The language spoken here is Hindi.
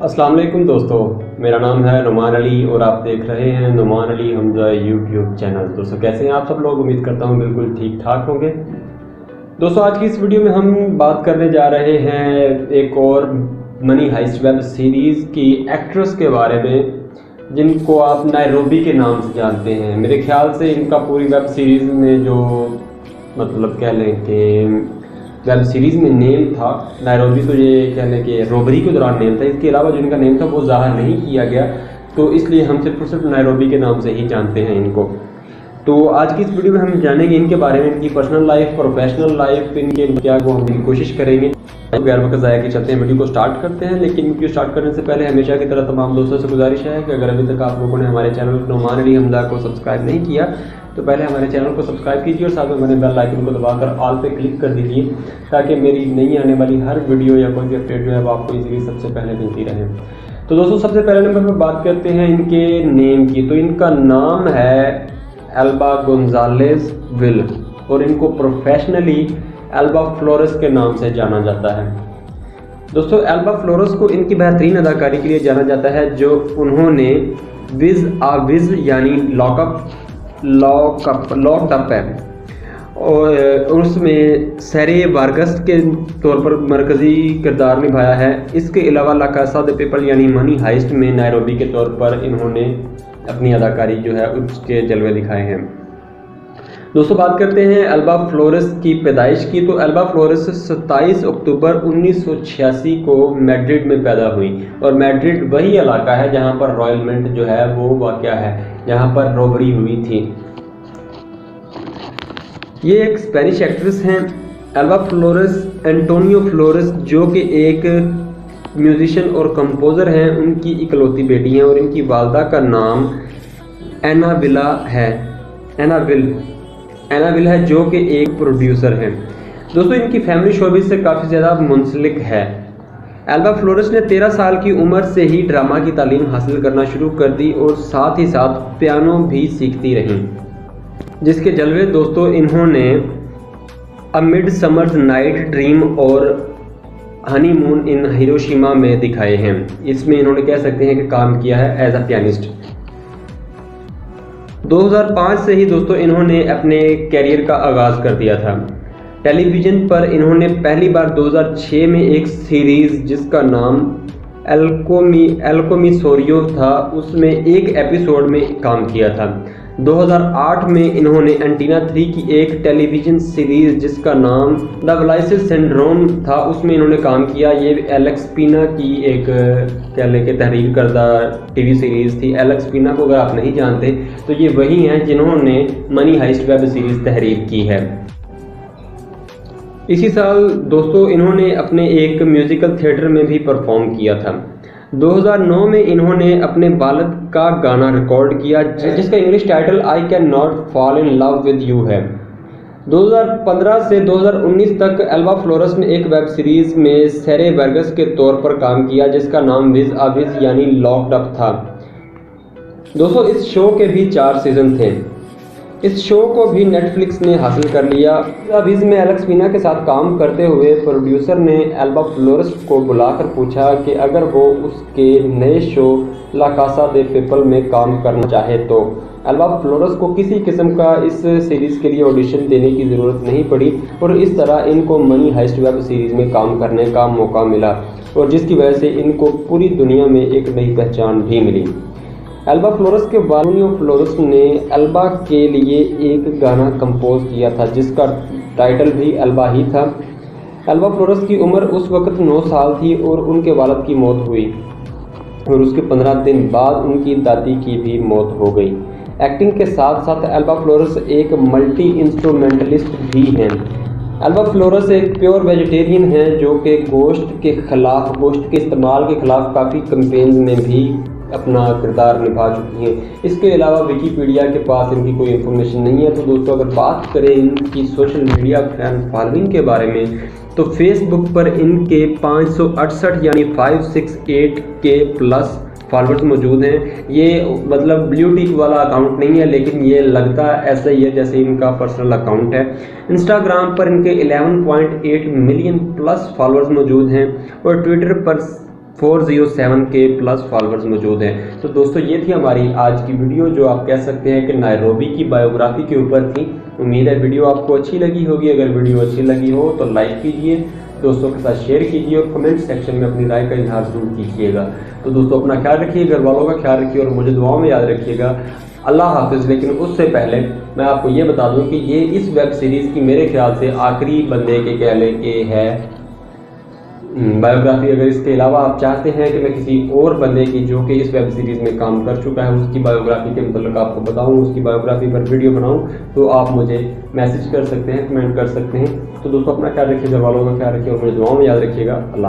अस्सलाम वालेकुम दोस्तों, मेरा नाम है नुमान अली और आप देख रहे हैं नुमान अली हमजा यूट्यूब चैनल। दोस्तों कैसे हैं आप सब लोग? उम्मीद करता हूं बिल्कुल ठीक ठाक होंगे। दोस्तों आज की इस वीडियो में हम बात करने जा रहे हैं एक और मनी हाइस्ट वेब सीरीज़ की एक्ट्रेस के बारे में जिनको आप नायरोबी के नाम से जानते हैं। मेरे ख्याल से इनका पूरी वेब सीरीज़ में जो मतलब कह लें कि वेब सीरीज़ में नेम था नायरोबी, तो ये कह लें कि रोबरी के दौरान नेम था। इसके अलावा जो इनका नेम था वो ज़ाहिर नहीं किया गया, तो इसलिए हम सिर्फ और सिर्फ नायरोबी के नाम से ही जानते हैं इनको। तो आज की इस वीडियो में हम जानेंगे इनके बारे में, इनकी पर्सनल लाइफ, प्रोफेशनल लाइफ, इनके क्या वो हम कोशिश करेंगे। गैर वक्त ज़ाया के चलते हैं वीडियो को स्टार्ट करते हैं। लेकिन वीडियो स्टार्ट करने से पहले हमेशा की तरह तमाम दोस्तों से गुजारिश है कि अगर अभी तक आप लोगों ने हमारे चैनल नुमान अली हमजा को सब्सक्राइब नहीं किया तो पहले हमारे चैनल को सब्सक्राइब कीजिए और साथ में मैंने बेल आइकन को दबाकर ऑल पे क्लिक कर दीजिए ताकि मेरी नई आने वाली हर वीडियो या कोई भी अपडेट जो है वो आपको इजीली सबसे पहले मिलती रहे। तो दोस्तों सबसे पहले नंबर पर बात करते हैं इनके नेम की। तो इनका नाम है एल्बा गोंजालेस विल और इनको प्रोफेशनली एल्बा फ्लोरेस के नाम से जाना जाता है। दोस्तों एल्बा फ्लोरेस को इनकी बेहतरीन अदाकारी के लिए जाना जाता है जो उन्होंने विज आ विज यानी लॉकड अप है और उसमें सेरे वारगस के तौर पर मरकज़ी किरदार निभाया है। इसके अलावा ला कासा दे पेपल यानी मनी हाइस्ट में नायरोबी के तौर पर इन्होंने अपनी अदाकारी जो है उसके जलवे दिखाए हैं। दोस्तों बात करते हैं एल्बा फ्लोरेस की पैदाइश की। तो एल्बा फ्लोरेस 27 अक्टूबर 1986 को मैड्रिड में पैदा हुई और मैड्रिड वही इलाका है जहां पर रॉयल मिंट जो है वो वाक़या है, जहां पर रॉबरी हुई थी। ये एक स्पेनिश एक्ट्रेस हैं एल्बा फ्लोरेस एंटोनियो फ्लोरेस, जो कि एक म्यूजिशियन और कंपोज़र हैं। उनकी इकलौती बेटी हैं और इनकी वालदा का नाम एना विल है जो कि एक प्रोड्यूसर हैं। दोस्तों इनकी फैमिली शोबिज़ से काफ़ी ज़्यादा मुंसलिक है। एल्बा फ्लोरेस ने 13 साल की उम्र से ही ड्रामा की तालीम हासिल करना शुरू कर दी और साथ ही साथ पियानो भी सीखती रहीं, जिसके जलवे दोस्तों इन्होंने अ मिडसमर नाइट ड्रीम और हनीमून इन हिरोशिमा में दिखाए हैं। इसमें इन्होंने कह सकते हैं कि काम किया है एज अ पियानिस्ट। 2005 से ही दोस्तों इन्होंने अपने कैरियर का आगाज़ कर दिया था। टेलीविज़न पर इन्होंने पहली बार 2006 में एक सीरीज़ जिसका नाम एल्कोमिसोरियो था उसमें एक एपिसोड में काम किया था। 2008 में इन्होंने एंटीना 3 की एक टेलीविज़न सीरीज़ जिसका नाम द ब्लाइसिस सिंड्रोम था उसमें इन्होंने काम किया। ये एलेक्स पीना की एक कह लें कि तहरीर करदा टीवी सीरीज़ थी। एलेक्स पीना को अगर आप नहीं जानते तो ये वही हैं जिन्होंने मनी हाइस्ट वेब सीरीज़ तहरीर की है। इसी साल दोस्तों इन्होंने अपने एक म्यूज़िकल थिएटर में भी परफॉर्म किया था। 2009 में इन्होंने अपने बालद का गाना रिकॉर्ड किया जिसका English title I can not fall in love with you है। 2015 से 2019 तक एल्बा फ्लोरेस ने एक वेब सीरीज़ में सेरे वर्गस के तौर पर काम किया जिसका नाम विज आ विज यानी लॉक्ड अप था। दोस्तों इस शो के भी 4 सीज़न थे। इस शो को भी नेटफ्लिक्स ने हासिल कर लिया। विज में एलेक्स पीना के साथ काम करते हुए प्रोड्यूसर ने एल्बा फ्लोरेस को बुलाकर पूछा कि अगर वो उसके नए शो ला कासा दे पेपल में काम करना चाहे तो एल्बा फ्लोरेस को किसी किस्म का इस सीरीज़ के लिए ऑडिशन देने की ज़रूरत नहीं पड़ी और इस तरह इनको मनी हाइस्ट वेब सीरीज़ में काम करने का मौका मिला और जिसकी वजह से इनको पूरी दुनिया में एक नई पहचान भी मिली। एल्बा फ्लोरेस के वालोनियो फ्लोरेस ने एल्बा के लिए एक गाना कंपोज किया था जिसका टाइटल भी एल्बा ही था। एल्बा फ्लोरेस की उम्र उस वक्त 9 साल थी और उनके वालिद की मौत हुई और उसके 15 दिन बाद उनकी दादी की भी मौत हो गई। एक्टिंग के साथ साथ एल्बा फ्लोरेस एक मल्टी इंस्ट्रूमेंटलिस्ट भी हैं। एल्बा फ्लोरेस एक प्योर वेजिटेरियन हैं जो कि गोश्त के इस्तेमाल के ख़िलाफ़ काफ़ी कैंपेन्स में भी अपना किरदार निभा चुकी हैं। इसके अलावा विकीपीडिया के पास इनकी कोई इन्फॉर्मेशन नहीं है। तो दोस्तों अगर बात करें इनकी सोशल मीडिया फैन फॉलोइंग के बारे में तो फेसबुक पर इनके 568 यानी 568 के प्लस फॉलोअर्स मौजूद हैं। ये मतलब ब्लू टिक वाला अकाउंट नहीं है लेकिन ये लगता ऐसा ही है जैसे इनका पर्सनल अकाउंट है। इंस्टाग्राम पर इनके 11.8 मिलियन प्लस फॉलोअर्स मौजूद हैं और ट्विटर पर 407 के प्लस फॉलोअर्स मौजूद हैं। तो दोस्तों ये थी हमारी आज की वीडियो, जो आप कह सकते हैं कि नायरोबी की बायोग्राफी के ऊपर थी। उम्मीद है वीडियो आपको अच्छी लगी होगी। अगर वीडियो अच्छी लगी हो तो लाइक कीजिए, दोस्तों के साथ शेयर कीजिए और कमेंट सेक्शन में अपनी राय का इजहार जरूर कीजिएगा। तो दोस्तों अपना ख्याल रखिए, घर वालों का ख्याल रखिए और मुझे दुआओं में याद रखिएगा। अल्लाह हाफिज़। लेकिन उससे पहले मैं आपको ये बता दूं कि ये इस वेब सीरीज़ की मेरे ख्याल से आखिरी बंदे के कह लें कि है बायोग्राफी। अगर इसके अलावा आप चाहते हैं कि मैं किसी और बंदे की जो कि इस वेब सीरीज़ में काम कर चुका है उसकी बायोग्राफी के मतलब आपको बताऊं, उसकी बायोग्राफी पर वीडियो बनाऊं, तो आप मुझे मैसेज कर सकते हैं, कमेंट कर सकते हैं। तो दोस्तों अपना ख्याल रखिए, घर वालों का ख्याल रखिए और मुझे दुआओं में याद रखिएगा। अल्लाह।